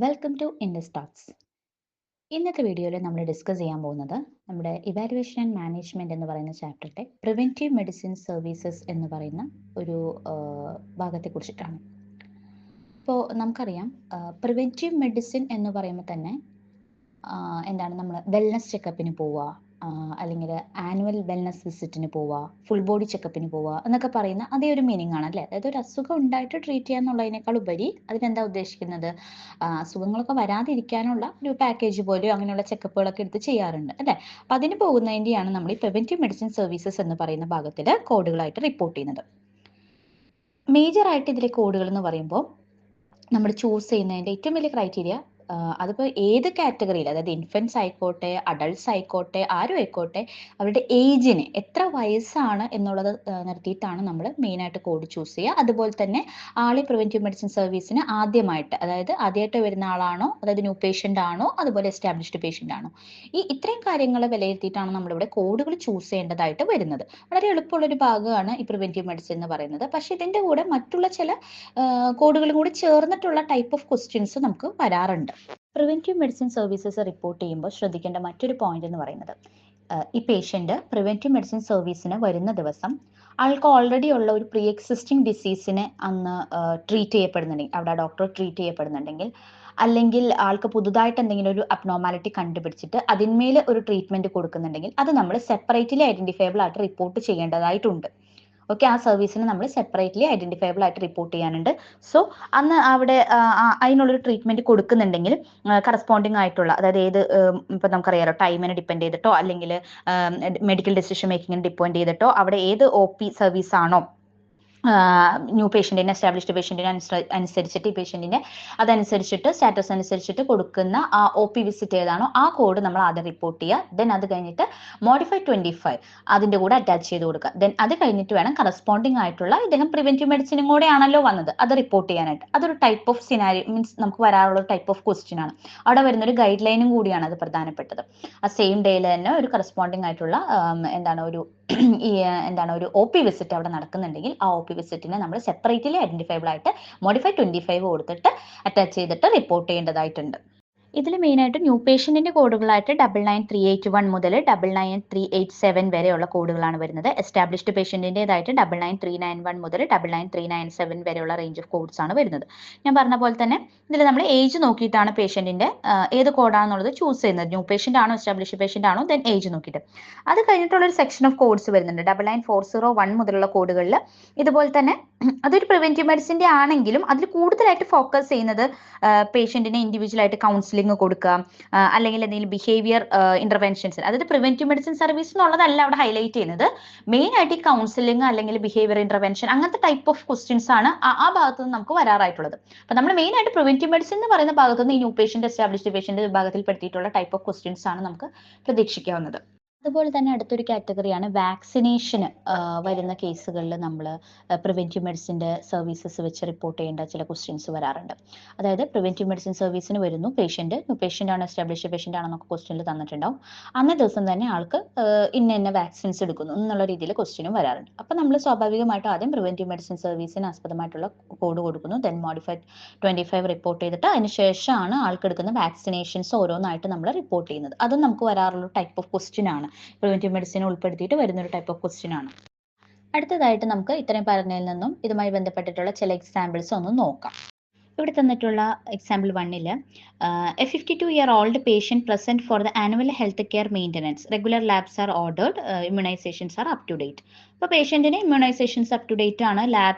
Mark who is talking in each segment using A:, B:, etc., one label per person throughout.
A: Welcome to Indus talks. ഇന്നത്തെ വീഡിയോയിൽ നമ്മൾ ഡിസ്കസ് ചെയ്യാൻ പോകുന്നത് നമ്മുടെ ഇവാലുവേഷൻ ആൻഡ് മാനേജ്മെന്റ് എന്ന് പറയുന്ന ചാപ്റ്ററിലെ പ്രിവെന്റീവ് മെഡിസിൻ സർവീസസ് എന്ന് പറയുന്ന ഒരു ഭാഗത്തെ കുറിച്ചിട്ടാണ്. ഇപ്പോൾ നമുക്കറിയാം, പ്രിവെന്റീവ് മെഡിസിൻ എന്ന് പറയുമ്പോൾ തന്നെ എന്താണ്, നമ്മൾ വെൽനസ് ചെക്കപ്പിന് പോവുക, അല്ലെങ്കിൽ ആനുവൽ വെൽനസ് വിസിറ്റിന് പോവുക, ഫുൾ ബോഡി ചെക്കപ്പിന് പോവുക എന്നൊക്കെ പറയുന്ന അതേ ഒരു മീനിങ് ആണ് അല്ലേ. അതായത് ഒരു അസുഖം ഉണ്ടായിട്ട് ട്രീറ്റ് ചെയ്യാന്നുള്ളതിനേക്കാൾ ഉപരി അതിനെന്താ ഉദ്ദേശിക്കുന്നത്, അസുഖങ്ങളൊക്കെ വരാതിരിക്കാനുള്ള ഒരു പാക്കേജ് പോലെയോ അങ്ങനെയുള്ള ചെക്കപ്പുകളൊക്കെ എടുത്ത് ചെയ്യാറുണ്ട് അല്ലേ. അപ്പം അതിന് പോകുന്നതിൻ്റെയാണ് നമ്മൾ ഈ പ്രിവെന്റീവ് മെഡിസിൻ സർവീസസ് എന്ന് പറയുന്ന ഭാഗത്തിൽ കോഡുകളായിട്ട് റിപ്പോർട്ട് ചെയ്യുന്നത്. മേജറായിട്ട് ഇതിലെ കോഡുകൾ എന്ന് പറയുമ്പോൾ നമ്മൾ ചൂസ് ചെയ്യുന്നതിൻ്റെ ഏറ്റവും വലിയ ക്രൈറ്റീരിയ, അതിപ്പോൾ ഏത് കാറ്റഗറിയിൽ, അതായത് ഇൻഫൻസ് ആയിക്കോട്ടെ, അഡൾട്ട്സ് ആയിക്കോട്ടെ, ആരും ആയിക്കോട്ടെ, അവരുടെ ഏജിന് എത്ര വയസ്സാണ് എന്നുള്ളത് നിർത്തിയിട്ടാണ് നമ്മൾ മെയിനായിട്ട് കോഡ് ചൂസ് ചെയ്യുക. അതുപോലെ തന്നെ ആളെ പ്രിവെന്റീവ് മെഡിസിൻ സർവീസിന് ആദ്യമായിട്ട്, അതായത് ആദ്യമായിട്ട് വരുന്ന ആളാണോ, അതായത് ന്യൂ പേഷ്യൻ്റ് ആണോ, അതുപോലെ എസ്റ്റാബ്ലിഷ്ഡ് പേഷ്യൻ്റ് ആണോ, ഇത്രയും കാര്യങ്ങൾ വിലയിരുത്തിയിട്ടാണ് നമ്മളിവിടെ കോഡുകൾ ചൂസ് ചെയ്യേണ്ടതായിട്ട് വരുന്നത്. വളരെ എളുപ്പമുള്ളൊരു ഭാഗമാണ് ഈ പ്രിവെന്റീവ് മെഡിസിൻ എന്ന് പറയുന്നത്. പക്ഷേ ഇതിൻ്റെ കൂടെ മറ്റുള്ള ചില കോഡുകളും കൂടി ചേർന്നിട്ടുള്ള ടൈപ്പ് ഓഫ് ക്വസ്റ്റ്യൻസ് നമുക്ക് വരാറുണ്ട്. പ്രിവെന്റീവ് മെഡിസിൻ സർവീസസ് റിപ്പോർട്ട് ചെയ്യുമ്പോൾ ശ്രദ്ധിക്കേണ്ട മറ്റൊരു പോയിന്റ് എന്ന് പറയുന്നത്, ഈ പേഷ്യൻ്റ് പ്രിവെന്റീവ് മെഡിസിൻ സർവീസിന് വരുന്ന ദിവസം ആൾക്ക് ഓൾറെഡി ഉള്ള ഒരു പ്രീ എക്സിസ്റ്റിംഗ് ഡിസീസിനെ അന്ന് ട്രീറ്റ് ചെയ്യപ്പെടുന്നുണ്ടെങ്കിൽ, അവിടെ ഡോക്ടർ ട്രീറ്റ് ചെയ്യപ്പെടുന്നുണ്ടെങ്കിൽ, അല്ലെങ്കിൽ ആൾക്ക് പുതുതായിട്ട് എന്തെങ്കിലും ഒരു അബ്നോർമാലിറ്റി കണ്ടുപിടിച്ചിട്ട് അതിന്മേൽ ഒരു ട്രീറ്റ്മെന്റ് കൊടുക്കുന്നുണ്ടെങ്കിൽ അത് നമ്മൾ സെപ്പറേറ്റ്ലി ഐഡന്റിഫയബിൾ ആയിട്ട് റിപ്പോർട്ട് ചെയ്യേണ്ടതായിട്ടുണ്ട്. ഓക്കെ, ആ സർവീസിന് നമ്മൾ സെപ്പറേറ്റ്ലി ഐഡന്റിഫയബിൾ ആയിട്ട് റിപ്പോർട്ട് ചെയ്യാനുണ്ട്. സോ അന്ന് അവിടെ അതിനുള്ളൊരു ട്രീറ്റ്മെന്റ് കൊടുക്കുന്നുണ്ടെങ്കിൽ കറസ്പോണ്ടിങ് ആയിട്ടുള്ള, അതായത് ഇപ്പം നമുക്കറിയാലോ, ടൈമിനെ ഡിപ്പെൻഡ് ചെയ്തിട്ടോ അല്ലെങ്കിൽ മെഡിക്കൽ ഡിസിഷൻ മേക്കിങ്ങിനെ ഡിപ്പെൻഡ് ചെയ്തിട്ടോ അവിടെ ഏത് OP സർവീസ് ആണോ ന്യൂ പേഷ്യൻറ്റിന് എസ്റ്റാബ്ലിഷ്ഡ് പേഷ്യൻറ്റിന് അനുസരിച്ചിട്ട് ഈ പേഷ്യൻറ്റിൻ്റെ അതനുസരിച്ചിട്ട് സ്റ്റാറ്റസ് അനുസരിച്ചിട്ട് കൊടുക്കുന്ന ആ OP വിസിറ്റ് ഏതാണോ ആ കോഡ് നമ്മൾ ആദ്യം റിപ്പോർട്ട് ചെയ്യുക. ദെൻ അത് കഴിഞ്ഞിട്ട് മോഡിഫൈ 25 അതിൻ്റെ കൂടെ അറ്റാച്ച് ചെയ്ത് കൊടുക്കുക. ദെൻ അത് കഴിഞ്ഞിട്ട് വേണം കറസ്പോണ്ടിങ് ആയിട്ടുള്ള ഇദ്ദേഹം പ്രിവെന്റീവ് മെഡിസിനും കൂടെ ആണല്ലോ വന്നത് അത് റിപ്പോർട്ട് ചെയ്യാനായിട്ട്. അതൊരു ടൈപ്പ് ഓഫ് സിനാരി മീൻസ് നമുക്ക് വരാനുള്ള ടൈപ്പ് ഓഫ് ക്വസ്റ്റ്യൻ ആണ്. അവിടെ വരുന്നൊരു ഗൈഡ് ലൈനും കൂടിയാണ് അത് പ്രധാനപ്പെട്ടത്. ആ സെയിം ഡേയിൽ തന്നെ ഒരു കറസ്പോണ്ടിങ് ആയിട്ടുള്ള ഒരു OP വിസിറ്റ് അവിടെ നടക്കുന്നുണ്ടെങ്കിൽ ആ OP വിസിറ്റിനെ നമ്മൾ സെപ്പറേറ്റ്ലി ഐഡന്റിഫയബിൾ ആയിട്ട് മോഡിഫൈ 25 കൊടുത്തിട്ട് അറ്റാച്ച് ചെയ്തിട്ട് റിപ്പോർട്ട് ചെയ്യേണ്ടതായിട്ടുണ്ട്. ഇതിൽ മെയിനായിട്ട് ന്യൂ പേഷ്യൻറ്റിൻ്റെ കോഡുകളായിട്ട് 99381 മുതൽ 99387 വരെയുള്ള കോഡുകളാണ് വരുന്നത്. എസ്റ്റാബ്ലിഷ്ഡ് പേഷ്യൻറ്റിൻ്റെതായിട്ട് 99391 മുതൽ 99397 വരെയുള്ള റേഞ്ച് ഓഫ് കോഡ്സ് ആണ് വരുന്നത്. ഞാൻ പറഞ്ഞ പോലെ തന്നെ ഇതിൽ നമ്മൾ ഏജ് നോക്കിയിട്ടാണ് പേഷ്യൻറ്റിൻ്റെ ഏത് കോഡാണെന്നുള്ളത് ചൂസ് ചെയ്യുന്നത്. ന്യൂ പേഷ്യൻ്റ് ആണോ എസ്റ്റാബ്ലിഷ്ഡ് പേഷ്യൻ്റ് ആണോ, ദെൻ ഏജ് നോക്കിയിട്ട്. അത് കഴിഞ്ഞിട്ടുള്ളൊരു സെക്ഷൻ ഓഫ് കോഡ്സ് വരുന്നുണ്ട്. 99401 മുതലുള്ള കോഡുകളിൽ ഇതുപോലെ തന്നെ അതൊരു പ്രിവെന്റീവ് മെഡിസിൻ്റെ ആണെങ്കിലും അതിൽ കൂടുതലായിട്ട് ഫോക്കസ് ചെയ്യുന്നത് പേഷ്യൻറ്റിനെ ഇൻഡിവിജ്വലായിട്ട് കൗൺസിലിംഗ് കൊടുക്കുക, അല്ലെങ്കിൽ എന്തെങ്കിലും ബിഹേവിയർ ഇന്റർവെൻഷൻസ്, അതായത് പ്രിവെന്റീവ് മെഡിസിൻ സർവീസ് എന്നുള്ളതല്ല അവിടെ ഹൈലൈറ്റ് ചെയ്യുന്നത്. മെയിൻ ആയിട്ട് ഈ കൗൺസിലിംഗ് അല്ലെങ്കിൽ ബിഹേവിയർ ഇന്റർവെൻഷൻ അങ്ങനത്തെ ടൈപ്പ് ഓഫ് ക്വസ്റ്റ്യൻസ് ആണ് ആ ഭാഗത്ത് നിന്ന് നമുക്ക് വരാറായിട്ടുള്ളത്. അപ്പൊ നമ്മൾ മെയിൻ ആയിട്ട് പ്രിവെന്റീവ് മെഡിസിൻ എന്ന് പറയുന്ന ഭാഗത്ത് നിന്ന് ഈ ന്യൂ പേഷ്യന്റ് എസ്റ്റാബ്ലിഷ്ഡ് പേഷ്യന്റ് വിഭാഗത്തിൽ പെടുത്തിയിട്ടുള്ള ടൈപ്പ് ഓഫ് ക്വസ്റ്റ്യൻസ് ആണ് നമുക്ക് പ്രതീക്ഷിക്കാവുന്നത്. അതുപോലെ തന്നെ അടുത്തൊരു കാറ്റഗറിയാണ് വാക്സിനേഷന് വരുന്ന കേസുകളിൽ നമ്മൾ പ്രിവെന്റീവ് മെഡിസിൻ്റെ സർവീസസ് വെച്ച് റിപ്പോർട്ട് ചെയ്യേണ്ട ചില ക്വസ്റ്റ്യൻസ് വരാറുണ്ട്. അതായത് പ്രിവെന്റീവ് മെഡിസിൻ സർവീസിന് വരുന്നു പേഷ്യൻ്റ്, പേഷ്യൻ്റ് ആണോ എസ്റ്റാബ്ലിഷ്ഡ് പേഷ്യൻ്റ് ആണെന്നൊക്കെ ക്വസ്റ്റ്യനിൽ തന്നിട്ടുണ്ടാവും. അന്നേ ദിവസം തന്നെ ആൾക്ക് ഇന്ന വാക്സിൻസ് എടുക്കുന്നു എന്നുള്ള രീതിയിൽ ക്വസ്റ്റ്യനും വരാറുണ്ട്. അപ്പോൾ നമ്മൾ സ്വാഭാവികമായിട്ടും ആദ്യം പ്രിവെന്റീവ് മെഡിസിൻ സർവീസിന് ആസ്പദമായിട്ടുള്ള കോഡ് കൊടുക്കുന്നു, ദെൻ മോഡിഫൈഡ് 25 റിപ്പോർട്ട് ചെയ്തിട്ട് അതിനുശേഷമാണ് ആൾക്ക് എടുക്കുന്ന വാക്സിനേഷൻസ് ഓരോന്നായിട്ട് നമ്മൾ റിപ്പോർട്ട് ചെയ്യുന്നത്. അതും നമുക്ക് വരാറുള്ള ടൈപ്പ് ഓഫ് ക്വസ്റ്റ്യൻ ആണ്, പ്രിവെന്റീവ് മെഡിസിനെ ഉൾപ്പെടുത്തിയിട്ട് വരുന്നൊരു ടൈപ്പ് ഓഫ് ക്വസ്റ്റ്യൻ ആണ്. അടുത്തതായിട്ട് നമുക്ക് ഇത്രയും പറഞ്ഞതിൽ നിന്നും ഇതുമായി ബന്ധപ്പെട്ടിട്ടുള്ള ചില എക്സാമ്പിൾസ് ഒന്ന് നോക്കാം. ഇവിടെ തന്നിട്ടുള്ള example 1 A 52-year-old patient present for the annual health care maintenance. Regular labs are ordered. Immunizations are up to date. അപ്പോൾ പേഷ്യൻറ്റിന് ഇമ്മ്യൂണൈസേഷൻസ് അപ് ടു ഡേറ്റ് ആണ്.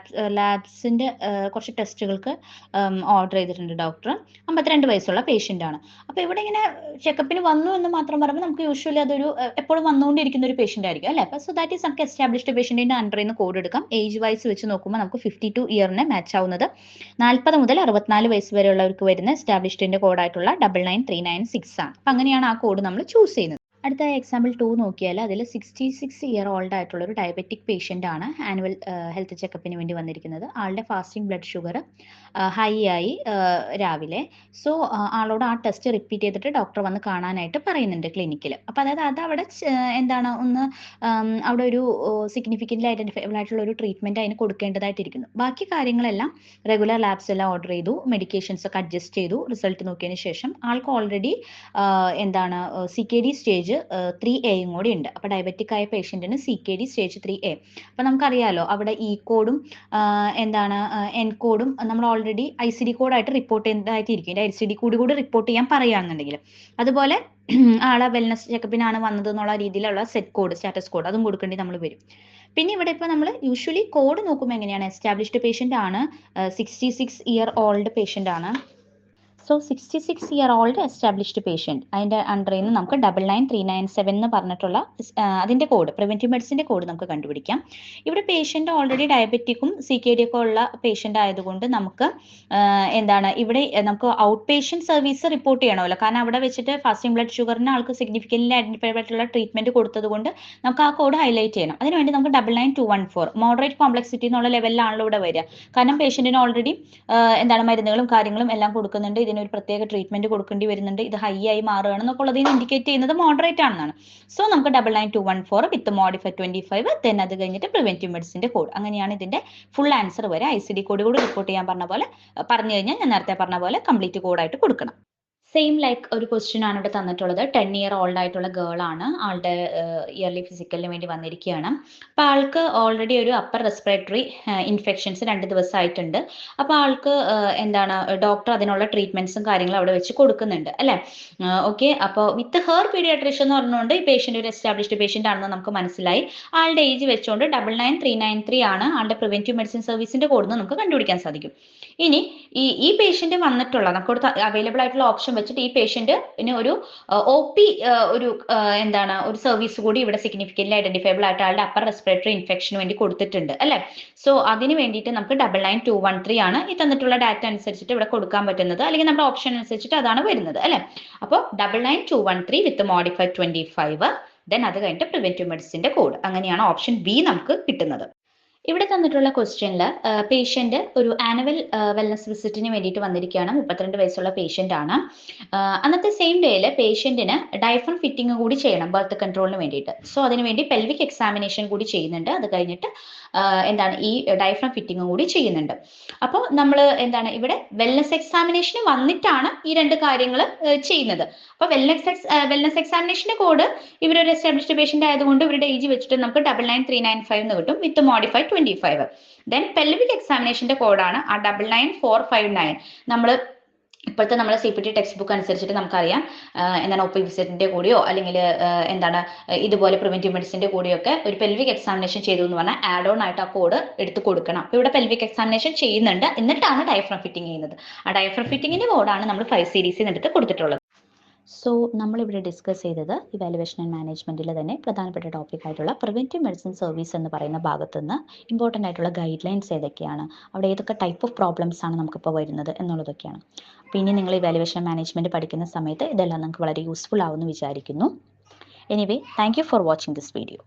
A: ലാബ്സിൻ്റെ കുറച്ച് ടെസ്റ്റുകൾക്ക് ഓർഡർ ചെയ്തിട്ടുണ്ട് ഡോക്ടർ. 52 വയസ്സുള്ള പേഷ്യൻ്റ് ആണ്. അപ്പോൾ ഇവിടെ ഇങ്ങനെ ചെക്കപ്പിന് വന്നു എന്ന് മാത്രം പറയുമ്പോൾ നമുക്ക് യൂഷ്വലി അതൊരു എപ്പോഴും വന്നുകൊണ്ടിരിക്കുന്ന ഒരു പേഷ്യൻ്റ് ആയിരിക്കും അല്ലേ. അപ്പോൾ സോ ദാറ്റ് ഈസ് നമുക്ക് എസ്റ്റാബ്ലിഷ്ഡ് പേഷ്യൻറ്റിൻ്റെ അണ്ടറിൽ നിന്ന് കോഡ് എടുക്കാം. ഏജ് വൈസ് വെച്ച് നോക്കുമ്പോൾ നമുക്ക് 52 ഇയറിനെ മാച്ച് ആവുന്നത് 40 മുതൽ 64 വയസ്സ് വരെയുള്ളവർക്ക് വരുന്ന എസ്റ്റാബ്ലിഷ്ഡിൻ്റെ കോഡായിട്ടുള്ള 99396 ആണ്. അപ്പം അങ്ങനെയാണ് ആ കോഡ് നമ്മൾ ചൂസ് ചെയ്യുന്നത്. അടുത്ത എക്സാമ്പിൾ 2 നോക്കിയാൽ അതിൽ 66 ഇയർ ഓൾഡ് ആയിട്ടുള്ള ഒരു ഡയബറ്റിക് പേഷ്യൻ്റ് ആണ് ആനുവൽ ഹെൽത്ത് ചെക്കപ്പിന് വേണ്ടി വന്നിരിക്കുന്നത്. ആളുടെ ഫാസ്റ്റിംഗ് ബ്ലഡ് ഷുഗർ ഹൈ ആയി രാവിലെ. സോ ആളോട് ആ ടെസ്റ്റ് റിപ്പീറ്റ് ചെയ്തിട്ട് ഡോക്ടർ വന്ന് കാണാനായിട്ട് പറയുന്നുണ്ട് ക്ലിനിക്കിൽ. അപ്പോൾ അതായത് അത് അവിടെ എന്താണ് ഒന്ന് അവിടെ ഒരു സിഗ്നിഫിക്കൻ്റ് ഐഡൻറ്റിഫയബിൾ ആയിട്ടുള്ള ഒരു ട്രീറ്റ്മെൻറ്റ് അതിന് കൊടുക്കേണ്ടതായിട്ടിരിക്കുന്നു. ബാക്കി കാര്യങ്ങളെല്ലാം റെഗുലർ ലാബ്സ് എല്ലാം ഓർഡർ ചെയ്തു, മെഡിക്കേഷൻസ് ഒക്കെ അഡ്ജസ്റ്റ് ചെയ്തു, റിസൾട്ട് നോക്കിയതിന് ശേഷം ആൾക്ക് ഓൾറെഡി എന്താണ് CKD സ്റ്റേജ് 3A കൂടി ഉണ്ട്. അപ്പോൾ ഡയബറ്റിക് ആയ പേഷ്യൻറ്റിന് CKD സ്റ്റേജ് 3A. അപ്പോൾ നമുക്കറിയാലോ അവിടെ കോഡും എന്താണ് കോഡും നമ്മൾ ഓൾറെഡി ICD കോഡായിട്ട് റിപ്പോർട്ട് ചെയ്യേണ്ടതായിട്ടിരിക്കും. ICD കൂടി റിപ്പോർട്ട് ചെയ്യാൻ പറയുകയാണെന്നുണ്ടെങ്കിൽ. അതുപോലെ ആളെ വെൽനസ് ചെക്കപ്പിനാണ് വന്നത് എന്നുള്ള രീതിയിലുള്ള സെറ്റ് കോഡ്, സ്റ്റാറ്റസ് കോഡ് അതും കൊടുക്കേണ്ടി നമ്മൾ വരും. പിന്നെ ഇവിടെ ഇപ്പോൾ നമ്മൾ യൂഷ്വലി കോഡ് നോക്കുമ്പോൾ എങ്ങനെയാണ്, എസ്റ്റാബ്ലിഷ്ഡ് പേഷ്യൻ്റ് ആണ്, 66 ഇയർ ഓൾഡ് പേഷ്യൻ്റ് ആണ്. So 66 year old established patient, അതിൻ്റെ അണ്ടറിൽ നിന്ന് നമുക്ക് 99397 എന്ന് പറഞ്ഞിട്ടുള്ള അതിൻ്റെ കോഡ്, പ്രിവെൻറ്റീവ് മെഡിസിൻ്റെ കോഡ് നമുക്ക് കണ്ടുപിടിക്കാം. ഇവിടെ പേഷ്യൻ്റ് ഓൾറെഡി ഡയബറ്റിക്കും CKD ഒക്കെ ഉള്ള പേഷ്യൻ്റ് ആയതുകൊണ്ട് നമുക്ക് എന്താണ് ഇവിടെ നമുക്ക് ഔട്ട് പേഷ്യൻറ്റ് സർവീസ് റിപ്പോർട്ട് ചെയ്യണമല്ലോ. കാരണം അവിടെ വെച്ചിട്ട് ഫാസ്റ്റിംഗ് ബ്ലഡ് ഷുഗറിന് ആൾക്ക് സിഗ്നിഫിക്കൻ്റ് ഐഡൻറ്റിഫൈഡ് ആയിട്ടുള്ള ട്രീറ്റ്മെൻറ്റ് കൊടുത്തതുകൊണ്ട് നമുക്ക് ആ കോഡ് ഹൈലൈറ്റ് ചെയ്യണം. അതിനുവേണ്ടി നമുക്ക് 99214 മോഡറേറ്റ് കോംപ്ലക്സിറ്റി എന്നുള്ള ലെവലിലാണല്ലോ ഇവിടെ വരിക. കാരണം പേഷ്യൻറ്റിന് ഓൾറെഡി എന്താണ് മരുന്നുകളും കാര്യങ്ങളും എല്ലാം കൊടുക്കുന്നുണ്ട്, ഇതിനൊരു പ്രത്യേക ട്രീറ്റ്മെന്റ് കൊടുക്കേണ്ടി വരുന്നുണ്ട്, ഇത് ഹൈ ആയി മാറുകയാണെന്നൊക്കെ ഉള്ളതിന് ഇൻഡിക്കേറ്റ് ചെയ്യുന്നത് മോഡറേറ്റ് ആണെന്നാണ്. സോ നമുക്ക് 99214 വിത്ത് മോഡിഫൈഡ് 25, ദെൻ അത് കഴിഞ്ഞിട്ട് പ്രിവെന്റീവ് മെഡിസിന്റെ കോഡ്. അങ്ങനെയാണ് ഇതിന്റെ ഫുൾ ആൻസർ വരെ. ICD കോഡ് കൂടി റിപ്പോർട്ട് ചെയ്യാൻ പറഞ്ഞു കഴിഞ്ഞാൽ ഞാൻ നേരത്തെ പറഞ്ഞ പോലെ കംപ്ലീറ്റ് കോഡായിട്ട് കൊടുക്കണം. സെയിം ലൈക്ക് ഒരു ക്വസ്റ്റ്യൻ ആണ് ഇവിടെ തന്നിട്ടുള്ളത്. 10 ഇയർ ഓൾഡ് ആയിട്ടുള്ള ഗേൾ ആണ്, ആളുടെ ഇയർലി ഫിസിക്കലിന് വേണ്ടി വന്നിരിക്കുകയാണ്. അപ്പോൾ ആൾക്ക് ഓൾറെഡി ഒരു അപ്പർ റെസ്പിറേറ്ററി ഇൻഫെക്ഷൻസ് 2 ദിവസമായിട്ടുണ്ട്. അപ്പോൾ ആൾക്ക് എന്താണ് ഡോക്ടർ അതിനുള്ള ട്രീറ്റ്മെന്റ്സും കാര്യങ്ങളും അവിടെ വെച്ച് കൊടുക്കുന്നുണ്ട് അല്ലേ. ഓക്കെ, അപ്പോൾ വിത്ത് ഹെർ പീഡിയാട്രീഷ്യൻ എന്ന് പറഞ്ഞുകൊണ്ട് ഈ പേഷ്യൻ്റ് ഒരു എസ്റ്റാബ്ലിഷ്ഡ് പേഷ്യൻ്റ് ആണെന്ന് നമുക്ക് മനസ്സിലായി. ആളുടെ ഏജ് വെച്ചുകൊണ്ട് 99393 ആണ് ആളുടെ പ്രിവെന്റീവ് മെഡിസിൻ സർവീസിന്റെ കോഡ് നമുക്ക് കണ്ടുപിടിക്കാൻ സാധിക്കും. ഇനി ഈ പേഷ്യന്റ് വന്നിട്ടുള്ള നമുക്ക് അവൈലബിൾ ആയിട്ടുള്ള ഓപ്ഷൻ വെച്ചിട്ട് ഈ പേഷ്യന്റിന് ഒരു OP ഒരു എന്താണ് ഒരു സർവീസ് കൂടി ഇവിടെ സിഗ്നിഫിക്കൻ്റ് ഐഡന്റിഫയബിൾ ആയിട്ട് ആളുടെ അപ്പർ റെസ്പിറേറ്ററി ഇൻഫെക്ഷന് വേണ്ടി കൊടുത്തിട്ടുണ്ട് അല്ലെ. സോ അതിന് വേണ്ടിയിട്ട് നമുക്ക് 99213 ആണ് ഈ തന്നിട്ടുള്ള ഡാറ്റ അനുസരിച്ചിട്ട് ഇവിടെ കൊടുക്കാൻ പറ്റുന്നത്, അല്ലെങ്കിൽ നമ്മുടെ ഓപ്ഷൻ അനുസരിച്ചിട്ട് അതാണ് വരുന്നത് അല്ലെ. അപ്പോൾ 99213 വിത്ത് മോഡിഫൈഡ് 25, ദെൻ അത് കഴിഞ്ഞിട്ട് പ്രിവെന്റീവ് മെഡിസിന്റെ കോഡ്. അങ്ങനെയാണ് ഓപ്ഷൻ B നമുക്ക് കിട്ടുന്നത്. ഇവിടെ തന്നിട്ടുള്ള ക്വസ്റ്റ്യനിൽ പേഷ്യന്റ് ഒരു ആനുവൽ വെൽനസ് വിസിറ്റിന് വേണ്ടിയിട്ട് വന്നിരിക്കുകയാണ്. 32 വയസ്സുള്ള പേഷ്യന്റ് ആണ്. അന്നത്തെ സെയിം ഡേയിൽ പേഷ്യന്റിന് ഡയഫ്രം ഫിറ്റിംഗ് കൂടി ചെയ്യണം ബർത്ത് കൺട്രോളിന് വേണ്ടിയിട്ട്. സോ അതിനുവേണ്ടി പെൽവിക് എക്സാമിനേഷൻ കൂടി ചെയ്യുന്നുണ്ട്. അത് കഴിഞ്ഞിട്ട് എന്താണ് ഈ ഡയഫ്രം ഫിറ്റിംഗ് കൂടി ചെയ്യുന്നുണ്ട്. അപ്പോൾ നമ്മൾ എന്താണ് ഇവിടെ വെൽനസ് എക്സാമിനേഷന് വന്നിട്ടാണ് ഈ 2 കാര്യങ്ങൾ ചെയ്യുന്നത്. അപ്പോൾ വെൽനസ് എക്സാമിനേഷന്റെ കോഡ് ഇവരൊരു എസ്റ്റാബ്ലിഷ്ഡ് പേഷ്യന്റ് ആയതുകൊണ്ട് ഇവരുടെ ഏജ് വെച്ചിട്ട് നമുക്ക് 99395 എന്ന് കിട്ടും വിത്ത് മോഡിഫൈഡ് 25. ദെൻ പെൽവിക് എക്സാമിനേഷന്റെ കോഡാണ് ആ 99459. നമ്മൾ ഇപ്പോഴത്തെ നമ്മുടെ CPT ടെക്സ്റ്റ് ബുക്ക് അനുസരിച്ചിട്ട് നമുക്കറിയാം എന്താണ് OP വിസിറ്റിന്റെ കൂടിയോ അല്ലെങ്കിൽ എന്താണ് ഇതുപോലെ പ്രിവെന്റീവ് മെഡിസിന്റെ കൂടിയൊക്കെ ഒരു പെൽവിക് എക്സാമിനേഷൻ ചെയ്തു എന്ന് പറഞ്ഞാൽ ആഡ് ഓൺ ആയിട്ട് ആ കോഡ് എടുത്ത് കൊടുക്കണം. അപ്പോൾ ഇവിടെ പെൽവിക് എക്സാമിനേഷൻ ചെയ്യുന്നുണ്ട്, എന്നിട്ടാണ് ഡയഫ്രം ഫിറ്റിംഗ് ചെയ്യുന്നത്. ആ ഡയഫ്രം ഫിറ്റിംഗിന്റെ കോഡാണ് നമ്മൾ 5 സീരീസിൽ എടുത്ത് കൊടുത്തിട്ടുള്ളത്. സോ നമ്മളിവിടെ ഡിസ്കസ് ചെയ്തത് ഇവാലുവേഷൻ ആൻഡ് മാനേജ്മെൻറ്റിൽ തന്നെ പ്രധാനപ്പെട്ട ടോപ്പിക് ആയിട്ടുള്ള പ്രിവെൻറ്റീവ് മെഡിസിൻ സർവീസ് എന്ന് പറയുന്ന ഭാഗത്തുനിന്ന് ഇമ്പോർട്ടൻ്റ് ആയിട്ടുള്ള ഗൈഡ് ലൈൻസ് ഏതൊക്കെയാണ്, അവിടെ ഏതൊക്കെ ടൈപ്പ് ഓഫ് പ്രോബ്ലംസ് ആണ് നമുക്കിപ്പോൾ വരുന്നത് എന്നുള്ളതൊക്കെയാണ്. അപ്പോൾ ഇനി നിങ്ങൾ ഇവാലുവേഷൻ മാനേജ്മെൻറ്റ് പഠിക്കുന്ന സമയത്ത് ഇതെല്ലാം നിങ്ങൾക്ക് വളരെ യൂസ്ഫുൾ ആവുമെന്ന് വിചാരിക്കുന്നു. Anyway, thank you for watching this video.